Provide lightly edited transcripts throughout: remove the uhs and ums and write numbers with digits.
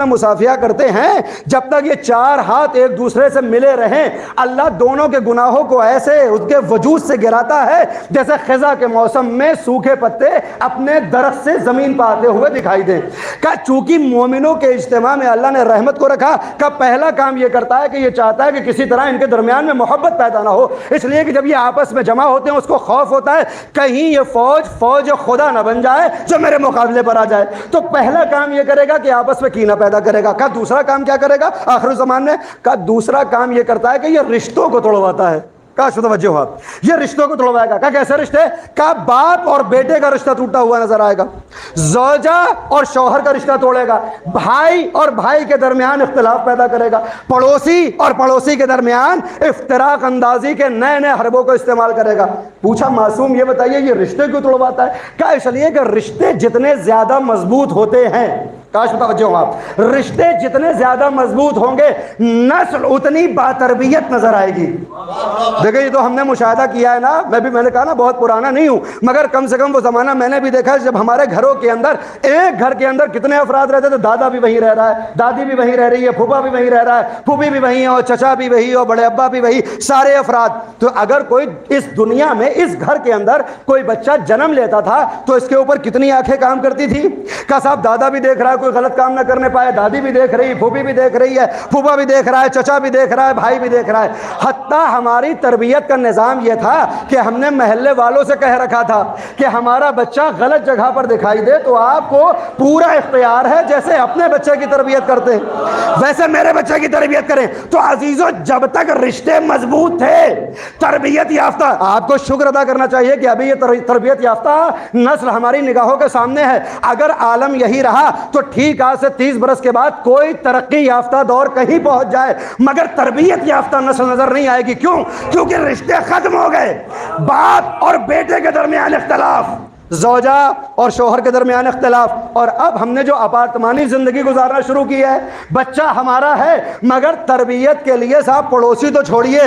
مسافیہ کرتے ہیں جب تک یہ چار ہاتھ ایک دوسرے سے ملے رہیں اللہ دونوں کے گناہوں کو ایسے اس کے وجود سے گراتا ہے جیسے خزاں کے موسم میں سوکھے پتے اپنے درخت سے زمین پہ آتے ہوئے دکھائی دیں. کہ چونکہ مومنوں کے اجتماع میں اللہ نے رحمت کو رکھا کہ پہلا کام یہ کرتا ہے کہ یہ چاہتا ہے کہ کسی طرح ان کے درمیان میں محبت پیدا نہ ہو, اس لیے کہ جب یہ آپس میں جمع ہوتے ہیں اس کو خوف ہوتا ہے کہیں یہ فوج خدا نہ بن جائے جو میرے مقابلے پر آ جائے. تو پہلا کام یہ کرے گا کہ آپس میں کینہ پیدا کرے گا. کا دوسرا کام کیا کرے گا آخر زمان میں؟ کا دوسرا کام یہ کرتا ہے کہ یہ رشتوں کو توڑواتا ہے. کاش توجہ ہو آپ, یہ رشتوں کو توڑوائے گا. کا کیسے رشتے؟ کا باپ اور بیٹے کا رشتہ ٹوٹا ہوا نظر آئے گا, زوجہ اور شوہر کا رشتہ توڑے گا, بھائی اور بھائی کے درمیان اختلاف پیدا کرے گا, پڑوسی اور پڑوسی کے درمیان افتراق اندازی کے نئے نئے حربوں کو استعمال کرے گا. پوچھا معصوم یہ بتائیے یہ رشتے کیوں توڑواتا ہے؟ کیا اس لیے کہ رشتے جتنے زیادہ مضبوط ہوتے ہیں, کاش متوجہ ہوں آپ, رشتے جتنے زیادہ مضبوط ہوں گے نسل اتنی باتربیت نظر آئے گی. دیکھیں یہ تو ہم نے مشاہدہ کیا ہے نا, میں نے کہا نا بہت پرانا نہیں ہوں مگر کم سے کم وہ زمانہ میں نے بھی دیکھا جب ہمارے گھروں کے اندر ایک گھر کے اندر کتنے افراد رہتے تھے, دادا بھی وہیں رہ رہا ہے, دادی بھی وہیں رہ رہی ہے, پھوپھا بھی وہیں رہ رہا ہے, پھوپھی بھی وہیں ہے, اور چچا بھی وہی, اور بڑے ابا بھی وہی, سارے افراد. تو اگر کوئی اس دنیا میں اس گھر کے اندر کوئی بچہ جنم لیتا تھا تو اس کے اوپر کتنی آنکھیں کام کرتی تھی. کہ صاحب دادا بھی دیکھ رہا ہے کوئی غلط کام نہ کرنے پائے, دادی بھی دیکھ رہی, پھوپھی بھی دیکھ رہی ہے, پھوپھا بھی دیکھ رہا ہے, چچا بھی دیکھ رہا ہے, بھائی بھی دیکھ رہا ہے. حتیٰ ہماری تربیت کا نظام یہ تھا کہ ہم نے محلے والوں سے کہہ رکھا تھا کہ ہمارا بچہ غلط جگہ پر دکھائی دے تو آپ کو پورا اختیار ہے, جیسے اپنے بچے کی تربیت کرتے ہیں ویسے میرے بچے کی تربیت کریں. تو عزیزو جب تک رشتے مضبوط تھے, تربیت یافتہ, آپ کو شکر ادا کرنا چاہیے کہ ابھی یہ تربیت یافتہ نسل ہماری نگاہوں کے سامنے ہے. اگر عالم یہی رہا تو ٹھیک آج سے 30 برس کے بعد کوئی ترقی یافتہ دور کہیں پہنچ جائے مگر تربیت یافتہ نسل نظر نہیں آئے گی. کیوں؟ کیونکہ رشتے ختم ہو گئے, باپ اور بیٹے کے درمیان اختلاف, زوجہ اور شوہر کے درمیان اختلاف. اور اب ہم نے جو اپارٹمانی زندگی گزارنا شروع کی ہے, بچہ ہمارا ہے مگر تربیت کے لیے صاحب پڑوسی تو چھوڑیے,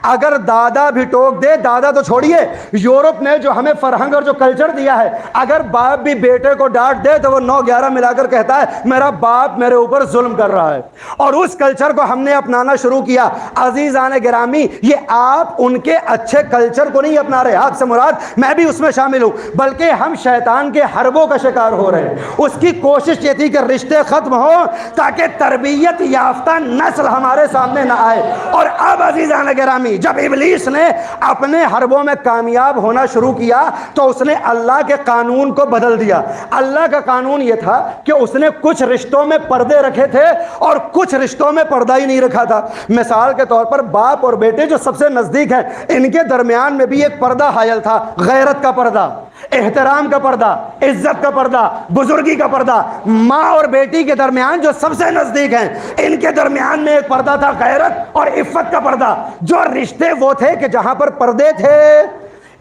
اگر دادا بھی ٹوک دے, دادا تو چھوڑیے, یورپ نے جو ہمیں فرہنگ اور جو کلچر دیا ہے, اگر باپ بھی بیٹے کو ڈانٹ دے تو وہ 9-11 ملا کر کہتا ہے میرا باپ میرے اوپر ظلم کر رہا ہے. اور اس کلچر کو ہم نے اپنانا شروع کیا. عزیزان گرامی, یہ آپ ان کے اچھے کلچر کو نہیں اپنا رہے, آپ سے مراد میں بھی اس میں شامل ہوں, بلکہ ہم شیطان کے حربوں کا شکار ہو رہے ہیں. اس کی کوشش یہ تھی کہ رشتے ختم ہوں تاکہ تربیت یافتہ نسل ہمارے سامنے نہ آئے. اور اب عزیزان گرامی جب ابلیس نے اپنے حربوں میں کامیاب ہونا شروع کیا تو اس نے اللہ کے قانون کو بدل دیا. اللہ کا قانون یہ تھا کہ اس نے کچھ رشتوں میں پردے رکھے تھے اور کچھ رشتوں میں پردہ ہی نہیں رکھا تھا. مثال کے طور پر باپ اور بیٹے جو سب سے نزدیک ہیں, ان کے درمیان میں بھی ایک پردہ حائل تھا, غیرت کا پردہ, احترام کا پردہ, عزت کا پردہ, بزرگی کا پردہ. ماں اور بیٹی کے درمیان جو سب سے نزدیک ہیں ان کے درمیان میں ایک پردہ تھا, غیرت اور عفت کا پردہ. جو رشتے وہ تھے کہ جہاں پر پردے تھے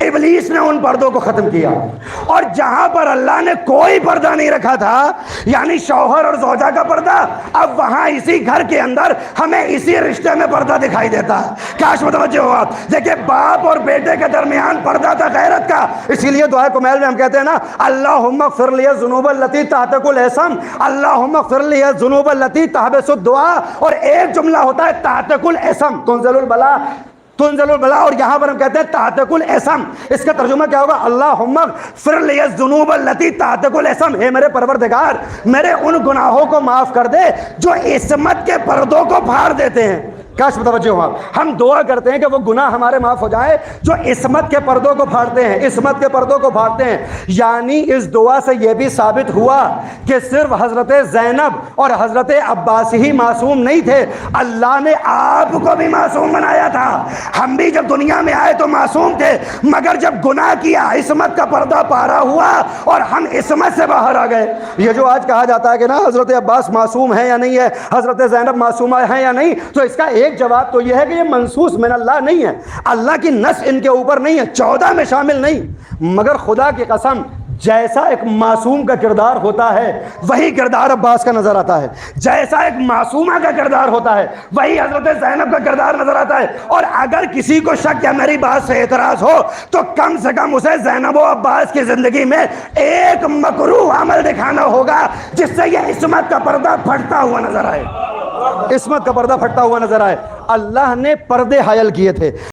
ابلیس نے ان پردوں کو ختم کیا, اور جہاں پر اللہ نے کوئی پردہ نہیں رکھا تھا یعنی شوہر اور زوجہ کا پردہ, اب وہاں اسی گھر کے اندر ہمیں اسی رشتے میں پردہ دکھائی دیتا ہے. کاش متوجہ ہو آپ. دیکھیں باپ اور بیٹے کے درمیان پردہ تھا غیرت کا. اسی لیے دعائے کمیل میں ہم کہتے ہیں نا, اللہم اغفر لی الذنوب التی تحتک الاسم, اللہم اغفر لی الذنوب التی تحبس الدعاء. اور ایک جملہ ہوتا ہے تحتک الاسم, تنزل البلا, اور یہاں پر ہم کہتے ہیں تحتک الاسم. اس کا ترجمہ کیا ہوگا؟ اللہم اغفر لی الذنوب التی تحتک الاسم. اے میرے پروردگار میرے ان گناہوں کو معاف کر دے جو عصمت کے پردوں کو پھاڑ دیتے ہیں. کاش متوجہ ہو آپ. ہم دعا کرتے ہیں کہ وہ گناہ ہمارے معاف ہو جائیں جو عصمت کے پردوں کو پھاڑتے ہیں, عصمت کے پردوں کو پھاڑتے ہیں. یعنی اس دعا سے یہ بھی ثابت ہوا کہ صرف حضرت زینب اور حضرت عباس ہی معصوم نہیں تھے, اللہ نے آپ کو بھی معصوم بنایا تھا. ہم بھی جب دنیا میں آئے تو معصوم تھے مگر جب گناہ کیا عصمت کا پردہ پارا ہوا اور ہم عصمت سے باہر آ گئے. یہ جو آج کہا جاتا ہے کہ نا حضرت عباس معصوم ہے یا نہیں ہے, حضرت زینب معصومہ ہے یا نہیں, تو اس کا ایک جواب تو یہ ہے کہ یہ منصوص من اللہ نہیں ہے, اللہ کی نص ان کے اوپر نہیں ہے, 14 میں شامل نہیں. مگر خدا کی قسم جیسا ایک معصوم کا کردار ہوتا ہے وہی کردار عباس کا نظر آتا ہے، جیسا ایک معصومہ کا کردار ہوتا ہے وہی حضرت زینب کا کردار نظر آتا ہے۔ اور اگر کسی کو شک یا میری بات سے اعتراض ہو تو کم سے کم اسے زینب و عباس کی زندگی میں ایک مکروہ عمل دکھانا ہوگا جس سے یہ عصمت کا پردہ پھٹتا ہوا نظر آئے، عصمت کا پردہ پھٹتا ہوا نظر آئے۔ اللہ نے پردے حائل کیے تھے۔